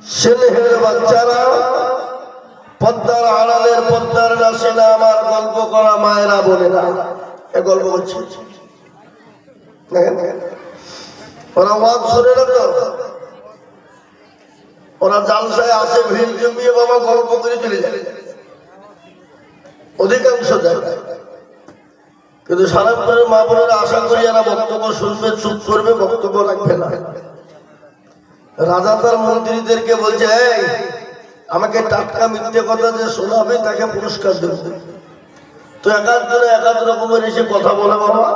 ছেলের বাচ্চারা, পদ্মার আড়ালের পদ্মার নাসিনা আমার গল্প করা মায়েরা বোনেরা এ গল্প করছে। ওরা ওয়াজ শুনে না তো, ওরা জালসায় আসে ভিড় জমিয়ে বাবা গল্প করে চলে যায় অধিকাংশ জায়গায়। কিন্তু সারাপুরের মা বোনেরা আশা করি এরা বক্তব্য শুনবে, চুপ করবে, বক্তব্য রাখবে না। রাজা তার মন্ত্রীদেরকে বলছে, এই আমাকে টাটকা মিথ্যে কথা যে শোনাবে তাকে পুরস্কার দেব। তো একাধ রকমের এসে কথা বলে বাবা।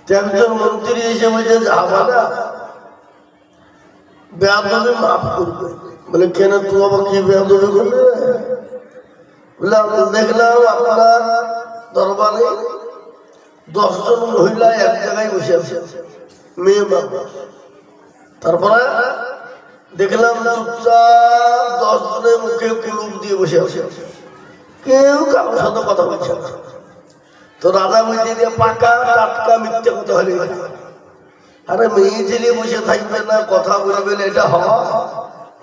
একজন মন্ত্রী এসে বলছে যে আমারা বেয়াদবি মাফ করবে। বলে কেন তুই আবার কি বেয়াদবি করলে? দেখলাম আপনার দরবারে 10 জন মহিলা এক জায়গায় বসে আছে, মেয়ে বাবা। তারপরে দেখলাম চুপচাপ 10 জনের মুখে কুলুপ দিয়ে বসে আছে, কেউ কারোর সাথে কথা বলছে না। তো রাজা বুঝে দিয়ে পাকা টাটকা মিথ্যে কথা হলে, আরে মেয়ে ছেলে বসে থাকবে না, কথা বলবে না, এটা হয়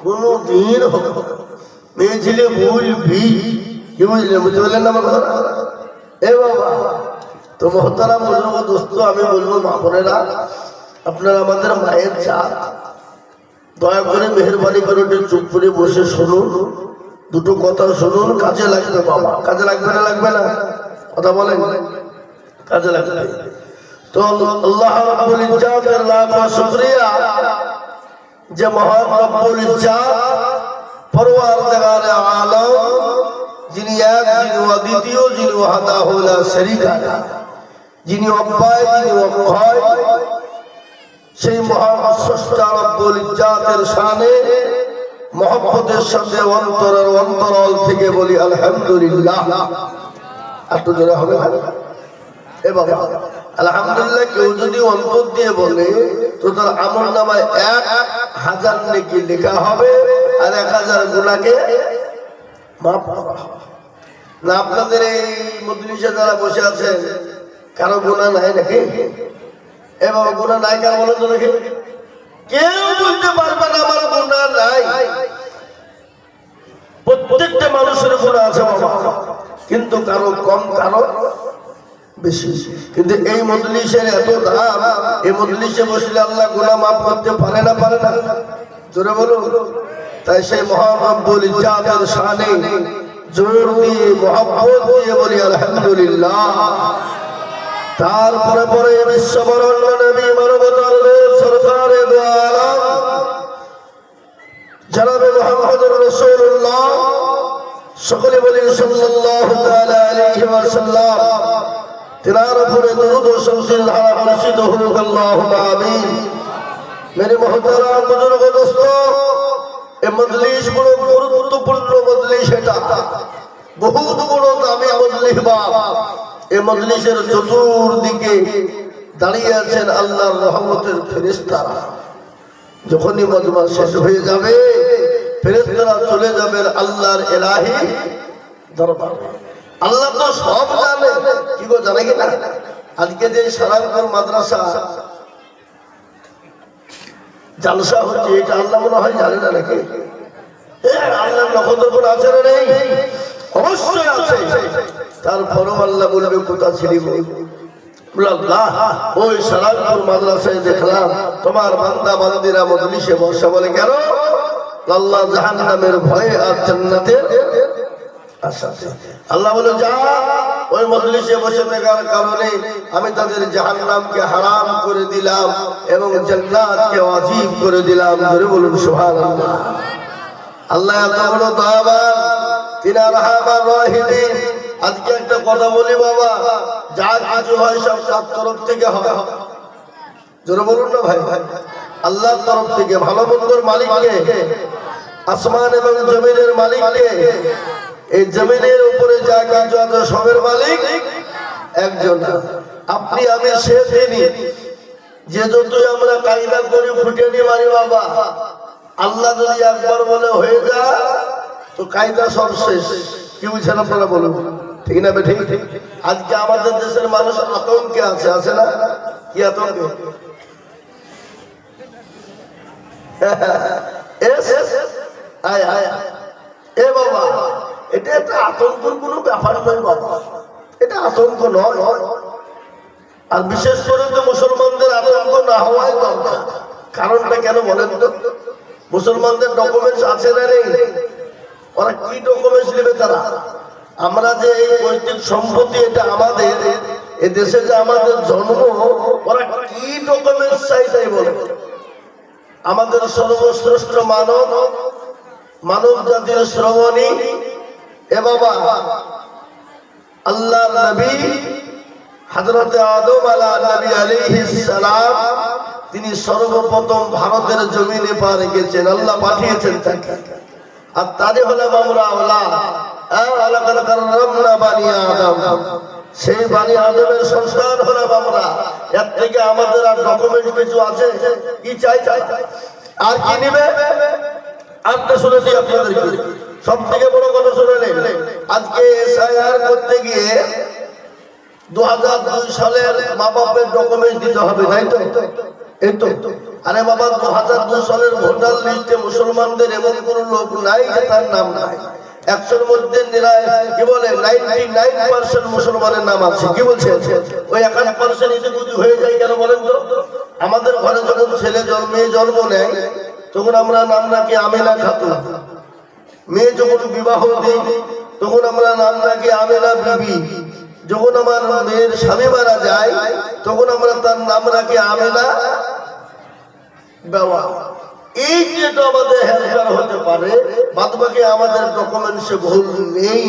কোনো দিন হবে? মেয়ে ছেলে বলবি, কি বুঝলেন? বুঝতে পারলেন না আমার কথা? এ বাবা, তো মহতারাম বুজুর্গ দোস্ত, আমি বলবো মা বোনেরা, আপনারা আমাদের মায়ের জাত, দয়া করে মেহরবানি করে চুপ করে বসে শুনুন, দুটো কথা শুনুন, কাজে লাগবে বাবা। কাজে লাগবে না? লাগবে না? কথা বলেন, কাজে লাগবে। তো আল্লাহ রাব্বুল ইজ্জাতের লাখ শুকরিয়া যে মহান রব্বুল ইজ্জাত পরওয়ারদিগারে আলম, যিনি এক, যিনি অদ্বিতীয়, যিনি ওয়াহদাহু লা শারীকা লাহ, যিনি অব্যয়, যিনি অক্ষয়, সেই মহান স্রষ্টা রব্বুল ইজ্জাতের শানে মহব্বতের সাথে অন্তরের অন্তরাল থেকে বলি আলহামদুলিল্লাহ। একটু জোরে হবে না? এ বাবা, আলহামদুলিল্লাহ কেউ যদি অন্তর দিয়ে বলে তো তার আমলনামায় 1000 নেকি লেখা হবে আর 1000 গুনাহকে মাফ করা হবে। না আপনাদের এই মজলিসে যারা বসে আছেন কারো গুনাহ নাই নাকি? এ বাবা, গুনাহ নাই কার বলেন তো নাকি? কেউ বলতে পারবে না আমার গুনাহ নাই। প্রত্যেকটা মানুষের গুনাহ আছে বাবা, কিন্তু কারো কম, কারো বেশি। কিন্তু এই মজলিসের এত দাম, এই মজলিসে বসলে আল্লাহ গুনাহ মাফ করতে পারে না? পারে না? জোরে বলুন। তাই সেই মহান রব্বুল ইজ্জাতের শানে জোর দিয়ে মহব্বত দিয়ে বলি আলহামদুলিল্লাহ। তারপরে পরে বিশ্ববরণ্য নবী মানবতার সরকারে দো আলম জনাবে মুহাম্মদুর রাসূলুল্লাহ, সকলে বলি সাল্লাল্লাহু তাআলা আলাইহি ওয়াসাল্লাম, তিনার উপরে দরুদ ও শান্তির ধারা বর্ষিত হোক, আল্লাহুম্মা আমিন। মেরে মুহতারাম বুজুর্গ দোস্ত, এই মজলিস বড় গুরুত্বপূর্ণ মজলিস, এটা বহুত বড় দামি মজলিস বাবা। এই মজলিসের চতুর্দিকে দাঁড়িয়ে আছেন আল্লাহর রহমতের ফেরেশতারা। যখনই মজমা শেষ হয়ে যাবে ফেরেশতারা চলে যাবেন আল্লাহর ইলাহি দরবারে। আল্লাহ তো সব জানে, কি গো জানে কি না? আজকে যে সারাংপুর মাদ্রাসা জালসা হচ্ছে, এটা আল্লাহ মনে হয় জানে না নাকি? আল্লাহ নক্ষত্র আছে না নেই? অবশ্যই আছে। তারপরও আল্লাহ বলবে কোথা ছিলি? ওই সারাংপুর মাদ্রাসায় দেখলাম তোমার বান্দা বান্দিরা মজলিসে বসা। বলে কেন? আল্লাহ জাহান্নামের ভয়ে আর জান্নাতের আশাতে। আল্লাহ বলে যা, ওই মজলিসে বসে থাকার কারণে আমি তাদের জাহান্নামকে হারাম করে দিলাম এবং জান্নাতকে ওয়াজিব করে দিলাম। ধরে বলুন সুবহানাল্লাহ। আল্লাহ এত বড় দয়াবান, তিনি আরহামার রাহিমিন। আজকে একটা কথা বলি বাবা, যা কিছু হয় সব তার তরফ থেকে হয়। জোরে বলুন না ভাই? আল্লাহর তরফ থেকে। ভালো মন্দর মালিক কে? আসমান এবং জমিনের মালিক কে? এই জমিনের উপরে যা কিছু আছে সবের মালিক একজন। আপনি আমি সে তিনি যে যতই আমরা কায়দা করি ফুটেনি মারি বাবা, আল্লাহ যদি একবার বলে হয়ে যা তো কায়দা সব শেষ। কি বুঝছেন আপনারা বলুন? ঠিক না বে? ঠিক। আজকে আমাদের দেশের মানুষ আতঙ্কে আছে, আছে না? কি আতঙ্কে? এস আয় আয় এ বাবা, এটা একটা আতঙ্কের কোনো ব্যাপার নয় বাবা, এটা আতঙ্ক নয়। আর বিশেষ করে তো মুসলমানদের আতঙ্ক না হওয়াই দরকার। কারণটা কেন বলেন তো? মুসলমানদের ডকুমেন্টস আছে না নেই? ওরা কি ডকুমেন্টস নেবে তারা? আমরা যে এই পৈতৃক সম্পত্তি, এটা আমাদের, এ দেশে যে আমাদের জন্ম, ওরা কি ডকুমেন্টস চাই তাই বলে? আমাদের সর্বশ্রেষ্ঠ মানব, মানব জাতির শ্রমণী এ বাবা আল্লাহর নবী হযরত আদম আলাইহিস সালাম, তিনি সর্বপ্রথম ভারতের জমিনে পা রেখেছেন, আল্লাহ পাঠিয়েছেন তাকে। আর তারই হলাম আমরা আওলাদ, আলাকাল কাররামনা বানি আদম, সেই বানি আদমের সন্তান হলাম আমরা। এর থেকে আমাদের আর ডকুমেন্ট কিছু আছে? কি চাই? আর কি নেবে? আরটা শুনে দিই আপনাদেরকে, সব থেকে বড় কথা শুনে নেন। আজকে এসআইআর করতে গিয়ে 2002 সালের মা বাপের ডকুমেন্ট দিতে হবে, তাই তো? এই তো। আরে বাবা, 2002 সালের ভোটার লিস্টে মুসলমানদের এমন কোন লোক নাই যে তার নাম নাই। 100-র মধ্যে কি বলে 99% মুসলমানের নাম আছে। কি বলছে? ওই 1% ইতিমধ্যে হয়ে যায় কেন বলেন তো? আমাদের ঘরে যখন ছেলে জন্ম নেয়, তখন আমরা নাম রাখি আমেনা খাতুন। মেয়ে যখন বিবাহ দিই, তখন আমরা নাম রাখি আমেনা বিবি। যখন আমার মেয়ের স্বামী মারা যায়, তখন আমরা তার নাম রাখি আমেনা বেওয়া। এই যেটা আমাদের হেল্পার হতে পারে, বাদ বাকি আমাদের ডকুমেন্টসে ভুল নেই।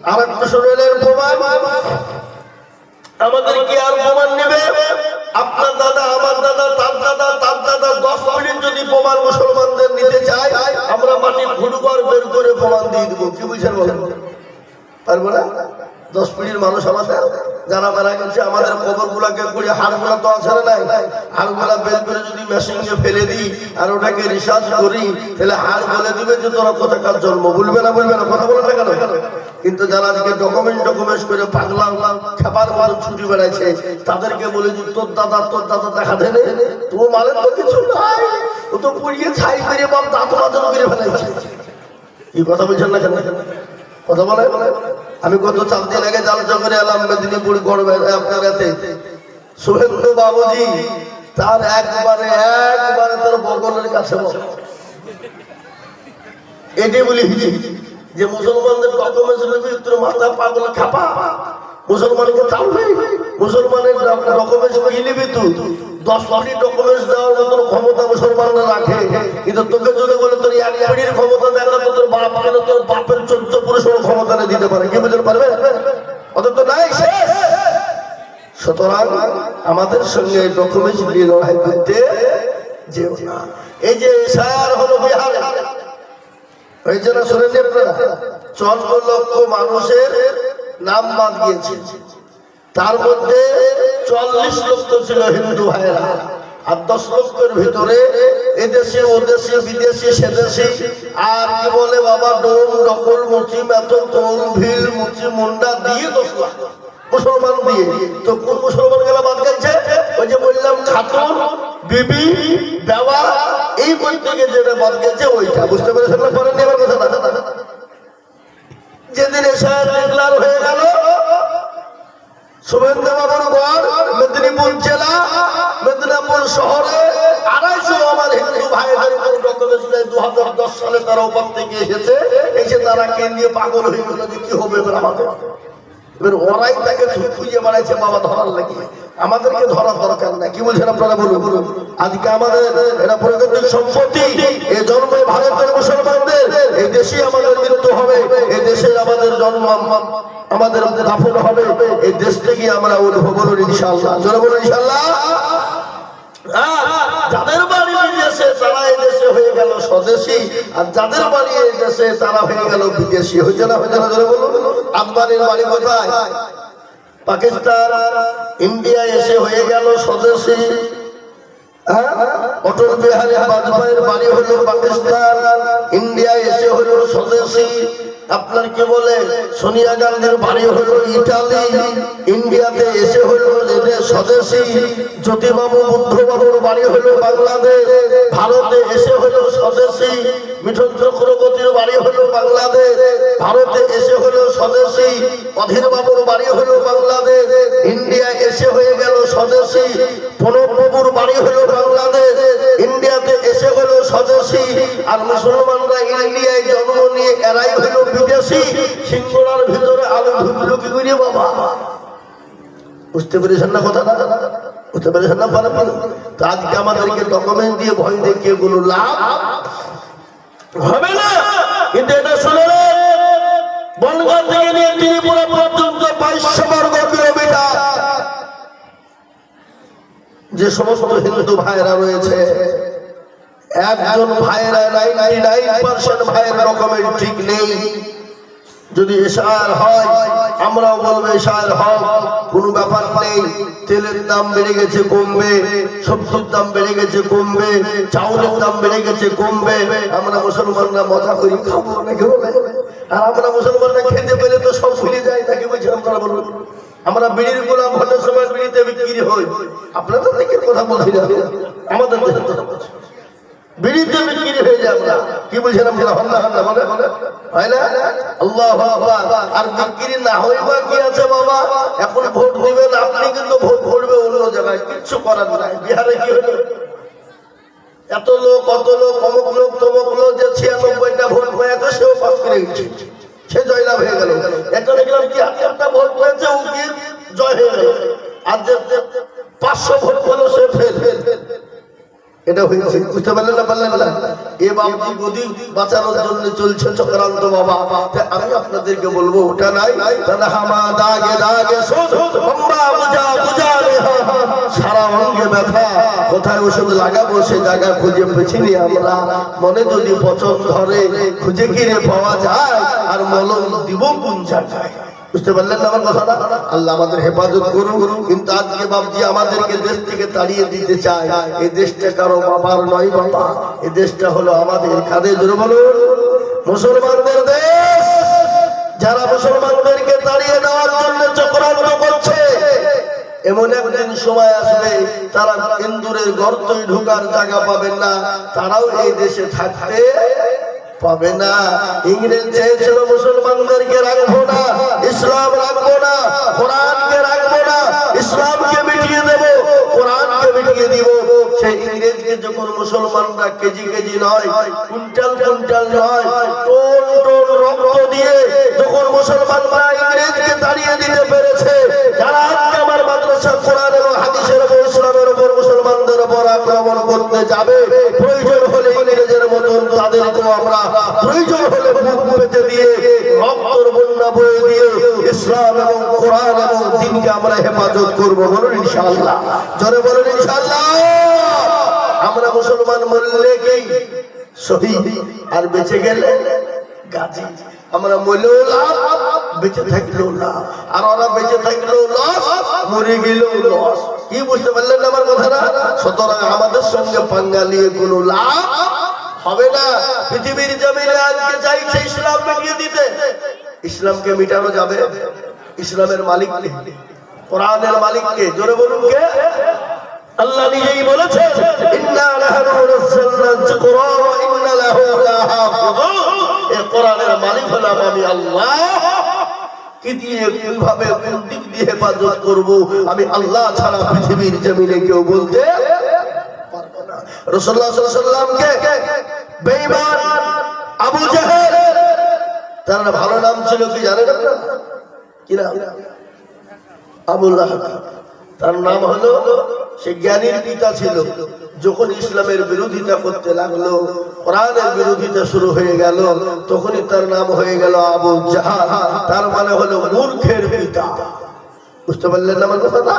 আর একটা শরীরের প্রমাণ, আমাদের কি আর প্রমাণ নেবে? আপনার দাদা, আমার দাদা, তার দাদা, তার দাদা 10 মিনিট যদি প্রমাণ মুসলমানদের নিতে চায়, আমরা মাটির ঘুরুবার বের করে প্রমাণ দিয়ে দেবো। কি বুঝছেন বলেন? পারবো না? 10 পিঁড়ির মানুষ আমাদের যারা মারা গেছে, আমাদের কবর গুলাকে করে হাড়গুলা তো আছে না নাই, হাড়গুলা বের করে যদি মেশিনে ফেলে দিই আর ওটাকে রিসার্চ করি, তাহলে হাড় বলে দিবে যে তোরা কোথাকার জন্ম। বলবে না? বলবে না? কথা বলে না কেন? কিন্তু যারা আজকে ডকুমেন্টস করে পাগলা খেপার মতো ছুটি বেড়াইছে, তাদেরকে বলে যে তোর দাদা দেখা দেনে, তোর মালের তো কিছু নাই, ও তো পুড়িয়ে ছাই করে বাপ দাঁত বাজানো করে ফেলাইছে। এই কথা বলছেন না কেন? কথা বলে। আমি গত 4 দিন আগে জালসা করে এলাম মেদিনীপুর গড়বে আপনার এতে শুভেন্দু বাবুজি, তার একবারে তার বগলের কাছে এটি বলি যে মুসলমানদের ডকুমেন্টস নেবে, তোর মাথা পাগল খাপা, মুসলমানকে তাড়বে, মুসলমানের ডকুমেন্টস কি নিবি তুই? 10 কোটি ডকুমেন্টস দেওয়ার মতন ক্ষমতা মুসলমানরা রাখে, কিন্তু তোকে যদি বলে তোর 1 কোটির ক্ষমতা দেখা, তো তোর বাপ কেন তোর বাপের 14 পুরুষের ক্ষমতা দিতে পারে? কি বুঝতে পারবে? অত তো নাই। সুতরাং আমাদের সঙ্গে ডকুমেন্টস নিয়ে লড়াই করতে যেও না। এই যে এসআইআর হলো বিহারে, ওই জন্য শুনেছি আপনারা 14 লক্ষ মানুষের নাম বাদ গিয়েছে, তার মধ্যে 40 লক্ষ ছিল হিন্দু ভাইয়েরা, আর 10 লক্ষের ভিতরে এদেশে ওদেশে বিদেশি সেদেশি আর কি বলে বাবা ডোম ডকল মুচি মেথন কোল ভিল মুচি মুন্ডা দিয়ে 10 লাখ মুসলমান দিয়ে। তো কোন মুসলমান গেলা বাদ গেছে? ওই যে বললাম খাতুন, বিবি, দেওয়া, এই বই থেকে যেটা বাদ গেছে ওইটা। বুঝতে পেরেছেন না? পরে নেবার কথা না। যেদিন এসআইআর ডিক্লার হয়ে গেল, শুভেন্দু বাবুর গড় মেদিনীপুর জেলা, মেদিনীপুর শহরে 250 আমার হিন্দু ভাইদের উপর ডকুমেন্টস নেই। 2010 সালে তারা ওপার থেকে এসে তারা কেন্দ্রীয় পাগল হয়ে গেল যে কি হবে এবার আমাদের। এবার ওরাই তাকে খুঁজে বেড়াইছে বাবা ধরার লাগিয়ে, আমাদেরকে ধরার দরকার নাই। কি বলছেন আপনারা বলুন? আজকে আমাদের এটা প্রকৃতিক সম্পত্তি, এই জন্মে ভারতের মুসলমানদের, এই দেশে আমাদের মৃত্যু হবে, এই দেশে আমাদের জন্ম, আমাদের দাফন হবে, এই দেশ থেকে আমরা উঠবো। বলুন ইনশাআল্লাহ, জোরে বলুন ইনশাআল্লাহ। যাদের বাড়ি বিদেশে তারা এই দেশে হয়ে গেল স্বদেশী, আর যাদের বাড়ি এই দেশে তারা হয়ে গেল বিদেশি। হয়েছে না? হয়েছে না? জোরে বলুন। আদবানির বাড়ি কোথায়? পাকিস্তান। ইন্ডিয়া এসে হয়ে গেল স্বদেশী। অটল বিহারী বাজপেয়ীর বাড়ি হলো পাকিস্তান, ইন্ডিয়া এসে হলো স্বদেশী। আপনার কি বলে সোনিয়া গান্ধীর বাড়ি হলো ইটালি, ইন্ডিয়াতে এসে হলো স্বদেশী। জ্যোতিবাবু বুদ্ধবাবুর বাড়ি হলো বাংলাদেশ, ভারতে এসে হলো স্বদেশী, মিঠুন চক্রবর্তীর বাড়ি হলো বাংলাদেশ, ভারতে এসে হলো স্বদেশী, অধীর বাবুর বাড়ি হলো বাংলাদেশ, ইন্ডিয়া এসে হয়ে গেল স্বদেশী, প্রণব বাবুর বাড়ি হলো বাংলাদেশ, ইন্ডিয়াতে এসে হলো স্বদেশী, আর মুসলমানরা ইন্ডিয়ায় জন্ম নিয়ে এরাই হলো বিদেশি। সিংহরার ভিতরে আলো ঢুকলো কি করে বাবা? বুঝতে পেরেছেন না কথা? বুঝতে পেরেছেন না? তো আজকে আমাদেরকে ডকুমেন্ট দিয়ে ভয় দেখিয়ে কোনো লাভ হবে না। কিন্তু এটা শুনে বনগাঁ থেকে নিয়ে ত্রিপুরা পর্যন্ত 2200 বর্গ কিলোমিটার যে সমস্ত হিন্দু ভাইরা রয়েছে, একজন ভাইরা 99% ভাইয়ের ডকুমেন্ট ঠিক নেই। যদি এশার হয় আমরাও বলবো এশার হক, কোনো ব্যাপার নেই। তেলের দাম বেড়ে গেছে কমবে, সবজির দাম বেড়ে গেছে কমবে, চাউলের দাম বেড়ে গেছে কমবে। আমরা মুসলমানরা মজা করি খাবো নাকি বলে, আর আমরা মুসলমানরা খেতে পেলে তো সব ভুলে যাই নাকি বলছি আপনারা বলুন। আমরা বিড়ির গোলাম ভোটের সময় বিড়িতে বিক্রি হই, আপনাদের দিকের কথা বলছি না, আমাদের দেশের কথা বলছি। বিড়িতে বিক্রি হয়ে যায়, আমরা কি বলছেন আপনারা? হন্না হন্না বলে হয় না? আল্লাহু আকবার। আর বিক্রি না হইবা কি আছে বাবা? এখন ভোট দিবেন আপনি, কিন্তু ভোট পড়বে অন্য জায়গায়, কিচ্ছু করার নাই। বিহারে কি হলো? এত লোক কত লোক অমুক লোক তমুক লোক, যে 96টা ভোট পেয়েছে সেও পাস করে গেছে, সে জয়লাভ হয়ে গেল। এটা দেখলাম কি 100টা ভোট পেয়েছে ও কি জয় হয়ে গেল, আর যে 500 ভোট পেলো সে ফেল। এটা হয়েছে, বুঝতে পারলেন না? পারলেন না? এ বাবজি গদি বাঁচানোর জন্য চলছে চক্রান্ত বাবা। আমি আপনাদেরকে বলবো ওটা নাই, হামা দাগে দাগে সারা অঙ্গে ব্যথা, কোথায় ওষুধ লাগাবো সে জায়গা খুঁজে পেছিনি আমরা। মনে যদি পছন্দ ধরে খুঁজে কিনে পাওয়া যায়, আর মলম দিব কোন জায়গায়? বুঝতে পারলেন না আমার কথাটা? আল্লাহ আমাদের হেফাজত করুন। কিন্তু আজকে বাবজি আমাদেরকে দেশ থেকে তাড়িয়ে দিতে চায়। এই দেশটা কারো বাবার নয় বাবা, এই দেশটা হলো আমাদের। কাদের জোরে বলুন? মুসলমানদের দেশ। যারা মুসলমানদেরকে তাড়িয়ে দেওয়ার জন্য চক্রান্ত করছে, এমন একদিন সময় আসবে তারা ইন্দুরের গর্তই ঢোকার জায়গা পাবেন না, তারাও এই দেশে থাকতে পাবে না। ইংরেজ চেয়েছিল মুসলমানদেরকে রাখবো না, ইসলাম রাখবো না, কোরআনকে রাখবো না, ইসলামকে মিটিয়ে দেবো, কোরআনকে মিটিয়ে দিব। সেই ইংরেজকে যখন মুসলমানরা কেজি কেজি নয়, কুইন্টাল কুইন্টাল নয়, টন টন রক্ত দিয়ে যখন মুসলমানরা ইংরেজকে তাড়িয়ে দিতে পেরেছে, যারা আজকে আমার মাদ্রাসা কোরআন এবং হাদিসের উপর, ইসলামের উপর, মুসলমানদের উপর আক্রমণ করতে যাবে, প্রয়োজন হলে ইংরেজের মতন তাদেরকেও আমরা প্রয়োজন হলে বুক পেতে দিয়ে রক্তর বন্যা বয়ে দিয়ে ইসলাম এবং কোরআন এবং দ্বীনকে আমরা হেফাজত করব। বলুন ইনশাআল্লাহ, জোরে বলুন ইনশাআল্লাহ। আমরা মুসলমান মরলে কি শহীদ, আর বেঁচে গেলে গাজী। আমরা মরলেও লাভ, বেঁচে থাকলেও লাভ, আর ওরা বেঁচে থাকলেও লস, মরে গেলেও লস। কি বুঝতে পারলেন না আমার কথাটা? সুতরাং আমাদের সঙ্গে পাঙ্গা নিয়ে কোনো লাভ হবে না। পৃথিবীর জমিনে আজকে চাইছে ইসলাম মিটিয়ে দিতে, ইসলামকে মিটানো যাবে? ইসলামের মালিক কে? কোরআনের মালিক কে? জোরে বলুন কে? আল্লাহ নিজেই বলেছেন, ইন্না লাহু নাযালনা যিকরা ওয়া ইন্না লাহু লাহাফিজুন। এই কোরআনের মালিক হলাম আমি আল্লাহ। কি দিয়ে, কিভাবে, কোন দিক দিয়ে হেফাজত করব আমি আল্লাহ ছাড়া পৃথিবীর জমিনে কেউ বলতে পারবে না। রাসূলুল্লাহ সাল্লাল্লাহু আলাইহি ওয়াসাল্লামকে বেঈমান আবু জাহেল, তার ভালো নাম ছিল কি জানেন আপনারা? কি নাম? আবু লাহাব। তার নাম হলো, সে জ্ঞানীর পিতা ছিল। যখন ইসলামের বিরোধিতা করতে লাগলো, কোরআনের বিরোধিতা শুরু হয়ে গেল, তখনই তার নাম হয়ে গেল আবু জাহাল। তার মানে হলো মূর্খের পিতা। বুঝতে পারলেন না আমার কথাটা?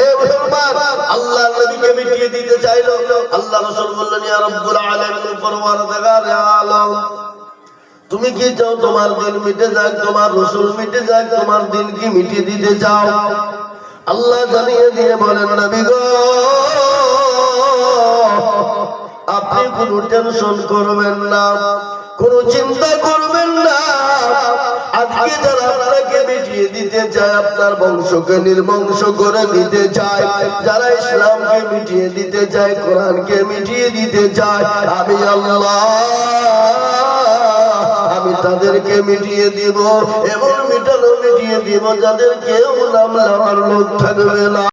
এ মুসলমান, আল্লাহর নবীকে মিটিয়ে দিতে চাইলো। আল্লাহ রাসূল বললেন, ইয়া রাব্বুল আলামিন, পরওয়ারদিগারে আলম, তুমি কি চাও তোমার দিন মিটে যাক, তোমার রাসূল মিটে যাক, তোমার দিন কি মিটিয়ে দিতে চাও? আল্লাহ জানিয়ে দিয়ে বলেন, নবী গো, আপনি কোনো টেনশন করবেন না, কোনো চিন্তা করবেন না। আজকে যারা আপনাকে মিটিয়ে দিতে চায়, আপনার বংশকে নির্বংশ করে দিতে চায়, যারা ইসলামকে মিটিয়ে দিতে চায়, কোরআনকে মিটিয়ে দিতে চায়, আমি আল্লাহ আমি তাদেরকে মিটিয়ে দিব এবং মিটিয়ে দিব যাদের কেউ নাম নেওয়ার লোক থাকবে না।